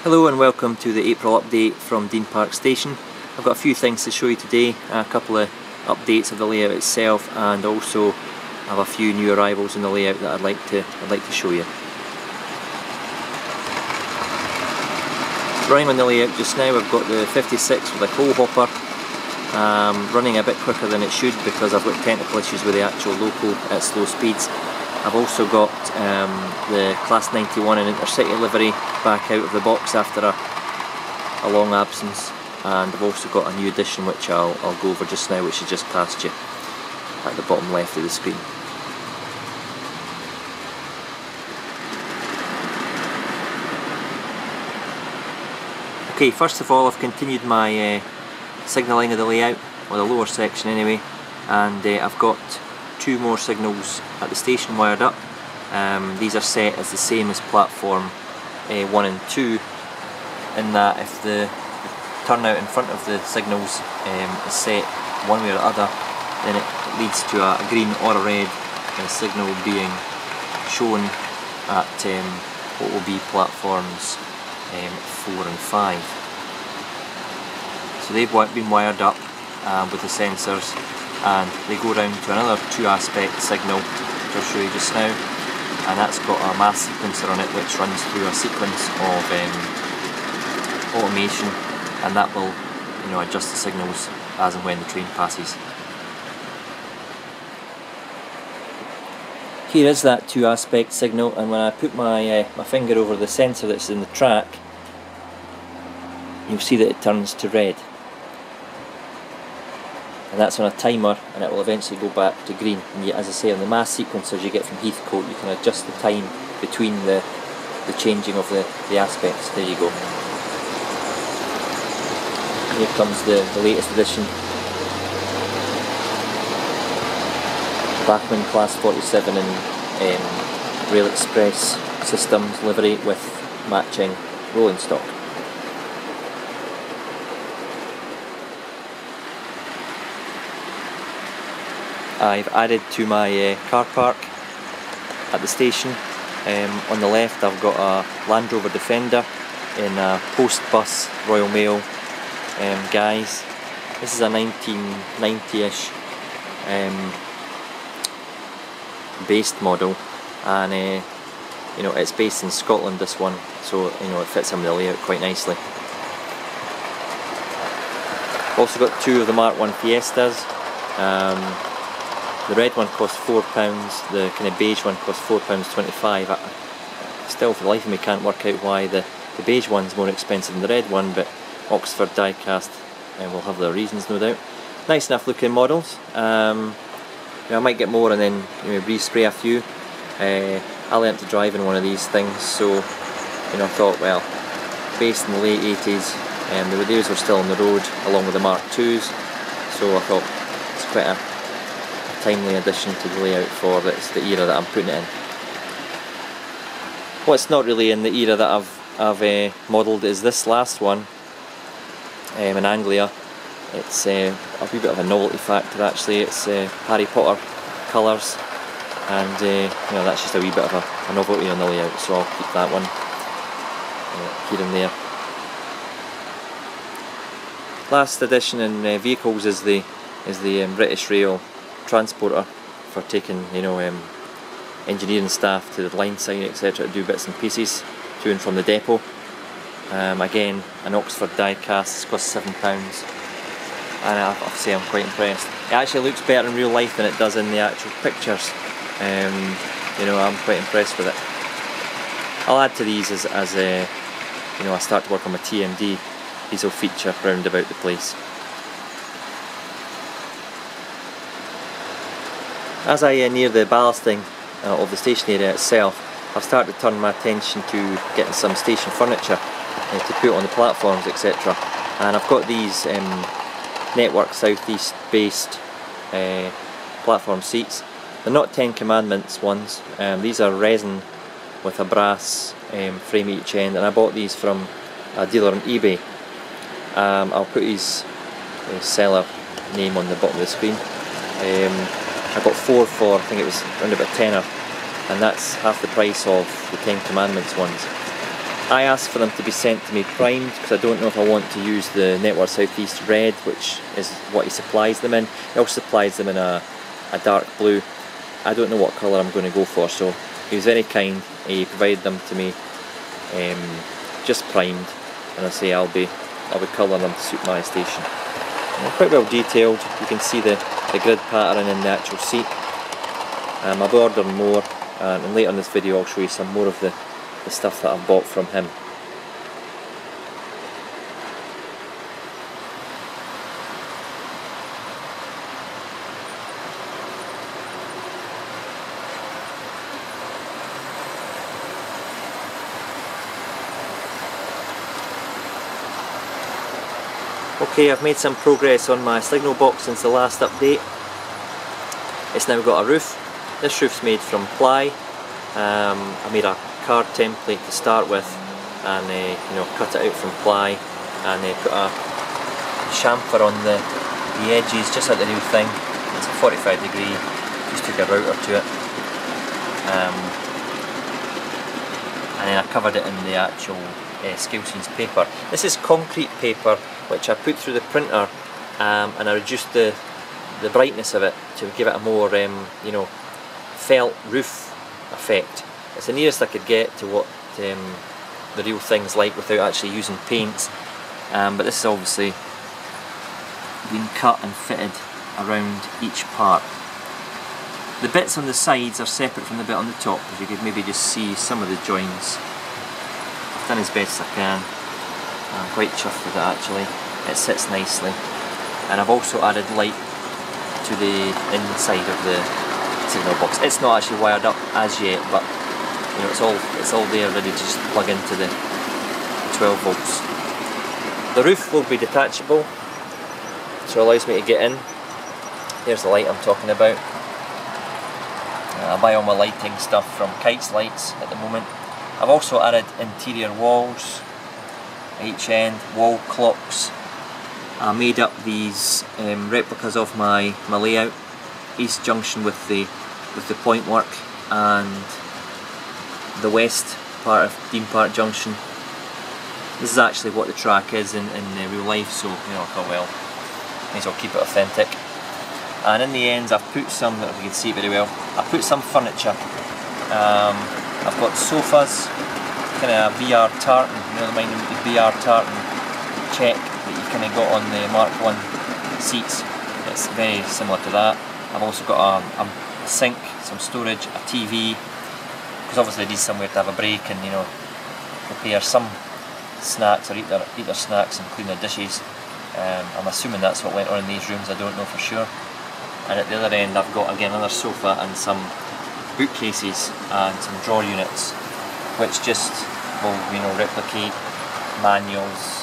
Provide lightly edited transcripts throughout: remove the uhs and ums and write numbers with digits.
Hello and welcome to the April update from Dean Park Station. I've got a few things to show you today, a couple of updates of the layout itself, and also I have a few new arrivals in the layout that I'd like to show you. Running on the layout just now, I've got the 56 with a coal hopper, running a bit quicker than it should because I've got technical issues with the actual loco at slow speeds. I've also got the Class 91 in Intercity livery back out of the box after a long absence, and I've also got a new addition which I'll go over just now, which is just past you at the bottom left of the screen. Okay, first of all, I've continued my signalling of the layout, or the lower section anyway, and I've got two more signals at the station wired up. These are set as the same as platform 1 and 2, in that if the turnout in front of the signals is set one way or the other, then it leads to a green or a red signal being shown at what will be platforms 4 and 5. So they've been wired up with the sensors, and they go round to another 2-aspect signal which I'll show you just now, and that's got a mass sequencer on it which runs through a sequence of automation, and that will adjust the signals as and when the train passes. Here is that 2-aspect signal, and when I put my finger over the sensor that's in the track, you'll see that it turns to red. And that's on a timer, and it will eventually go back to green. And yet, as I say, on the mass sequencers you get from Heathcote, you can adjust the time between the changing of the aspects. There you go. Here comes the latest edition. Bachmann Class 47 in Rail Express Systems livery with matching rolling stock. I've added to my car park at the station. On the left I've got a Land Rover Defender in a post-bus Royal Mail guise. This is a 1990-ish based model, and it's based in Scotland, this one, so it fits in the layout quite nicely. Also got two of the Mark 1 Fiestas. The red one costs £4, the kind of beige one costs £4.25. I still, for the life of me, can't work out why the beige one's more expensive than the red one, but Oxford diecast will have their reasons, no doubt. Nice enough looking models. I might get more and then respray a few. I learnt to drive in one of these things, so I thought, well, based in the late 80s, these were still on the road along with the Mark IIs, so I thought it's quite a timely addition to the layout for the era that I'm putting it in. What's not really in the era that I've modelled is this last one in Anglia. It's a wee bit of a novelty factor actually. It's Harry Potter colours, and that's just a wee bit of a novelty on the layout, so I'll keep that one here and there. Last addition in vehicles is the British Rail transporter for taking engineering staff to the line side, etc., to do bits and pieces to and from the depot. Again, an Oxford diecast, costs £7, and I have to say I'm quite impressed. It actually looks better in real life than it does in the actual pictures. I'm quite impressed with it. I'll add to these as I start to work on my TMD. These will feature round about the place. As I near the ballasting of the station area itself, I've started to turn my attention to getting some station furniture to put on the platforms, etc. And I've got these Network Southeast based platform seats. They're not 10 Commandments ones. These are resin with a brass frame at each end, and I bought these from a dealer on eBay. I'll put his seller name on the bottom of the screen. I got 4 for, I think it was around about £10, and that's half the price of the 10 Commandments ones. I asked for them to be sent to me primed because I don't know if I want to use the Network Southeast red, which is what he supplies them in. He also supplies them in a dark blue. I don't know what colour I'm going to go for, so he was very kind. He provided them to me just primed, and I say I'll be colouring them to suit my station. And they're quite well detailed. You can see the grid pattern in the actual seat. I'll be ordering more, and later in this video I'll show you some more of the stuff that I've bought from him. Okay, I've made some progress on my signal box since the last update. It's now got a roof. This roof's made from ply. I made a card template to start with, and you know, cut it out from ply, and put a chamfer on the edges, just like the real thing. It's a 45 degree. Just took a router to it, and then I covered it in the actual scale scenes paper. This is concrete paper, which I put through the printer, and I reduced the brightness of it to give it a more you know, felt roof effect. It's the nearest I could get to what the real thing's like without actually using paints, but this is obviously been cut and fitted around each part. The bits on the sides are separate from the bit on the top, as you could maybe just see some of the joins. I've done as best I can. I'm quite chuffed with it actually. It sits nicely, and I've also added light to the inside of the signal box. It's not actually wired up as yet, but you know, it's all there ready to just plug into the 12 volts. The roof will be detachable, so it allows me to get in. Here's the light I'm talking about. I buy all my lighting stuff from Kites Lights at the moment. I've also added interior walls, H-end, wall clocks. I made up these replicas of my layout, East Junction with the point work, and the west part of Dean Park Junction. This is actually what the track is in real life, so you know, I thought, well, may as well keep it authentic. And in the ends I've put some, that you can see very well, I put some furniture. I've got sofas, kind of VR tartan, you know, reminding me of the VR tartan check that you kind of got on the Mark 1 seats. It's very similar to that. I've also got a sink, some storage, a TV, because obviously I need somewhere to have a break and, you know, prepare some snacks or eat their snacks and clean their dishes. I'm assuming that's what went on in these rooms, I don't know for sure. And at the other end I've got again another sofa and some bookcases and some drawer units, which just will, you know, replicate manuals,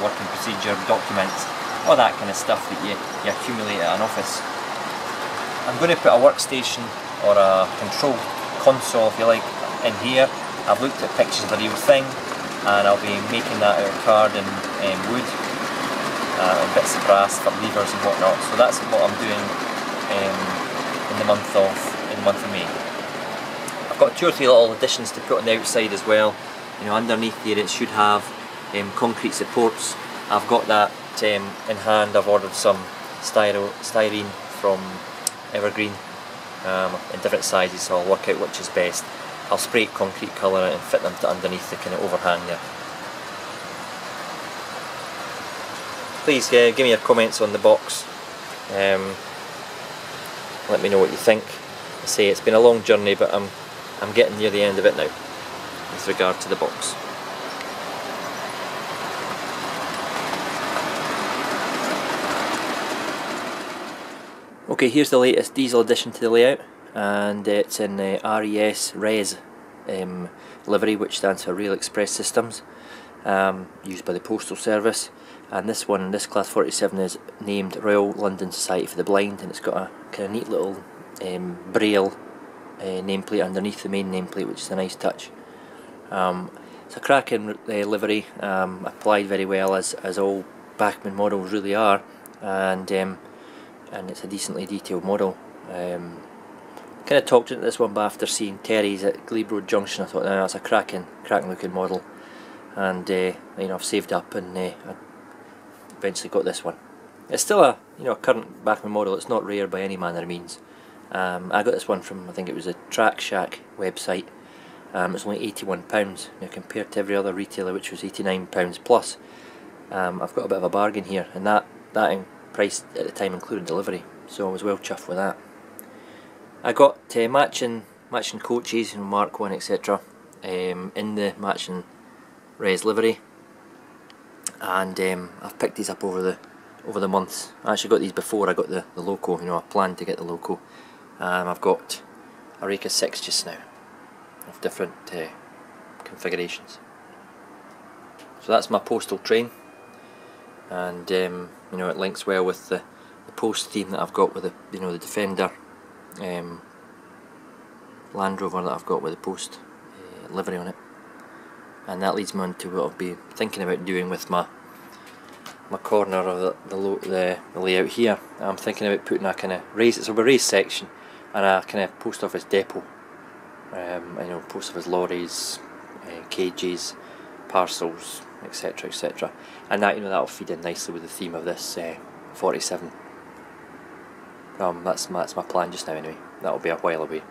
working procedure documents, all that kind of stuff that you accumulate at an office. I'm going to put a workstation or a control console, if you like, in here. I've looked at pictures of the real thing, and I'll be making that out of card and wood, and bits of brass for levers and whatnot. So that's what I'm doing in the month of May. I've got 2 or 3 little additions to put on the outside as well. You know, underneath here it should have concrete supports. I've got that in hand. I've ordered some styrene from Evergreen in different sizes, so I'll work out which is best. I'll spray concrete colour and fit them to underneath the kind of overhang there. Please give me your comments on the box. Let me know what you think. I say it's been a long journey, but I'm getting near the end of it now with regard to the box. Okay, here's the latest diesel addition to the layout, and it's in RES livery, which stands for Rail Express Systems, used by the Postal Service. And this one, this Class 47, is named Royal London Society for the Blind, and it's got a kind of neat little braille nameplate underneath the main nameplate, which is a nice touch. It's a cracking livery, applied very well, as all Bachmann models really are, and it's a decently detailed model. Kind of talked into this one, but after seeing Terry's at Glebe Road Junction, I thought, no, that's a cracking looking model. and you know, I've saved up and I eventually got this one. It's still a, you know, a current Bachmann model. It's not rare by any manner of means. I got this one from, I think it was a Track Shack website. It's only £81 now, compared to every other retailer, which was £89 plus. I've got a bit of a bargain here, and that price at the time included delivery, so I was well chuffed with that. I got matching coaches, you know, Mark 1 etc. In the matching res livery, and I've picked these up over the months. I actually got these before I got the loco. You know, I planned to get the loco. I've got a rake of 6 just now, of different configurations. So that's my postal train, and you know, it links well with the post theme that I've got with the, you know, the Defender Land Rover that I've got with the post livery on it. And that leads me on to what I'll be thinking about doing with my corner of the layout here. I'm thinking about putting a kind of raised, it's a raised section, and a kind of post office depot. You know, post office lorries, cages, parcels, etc, etc. And that, you know, that'll feed in nicely with the theme of this 47. That's my plan just now anyway. That'll be a while away.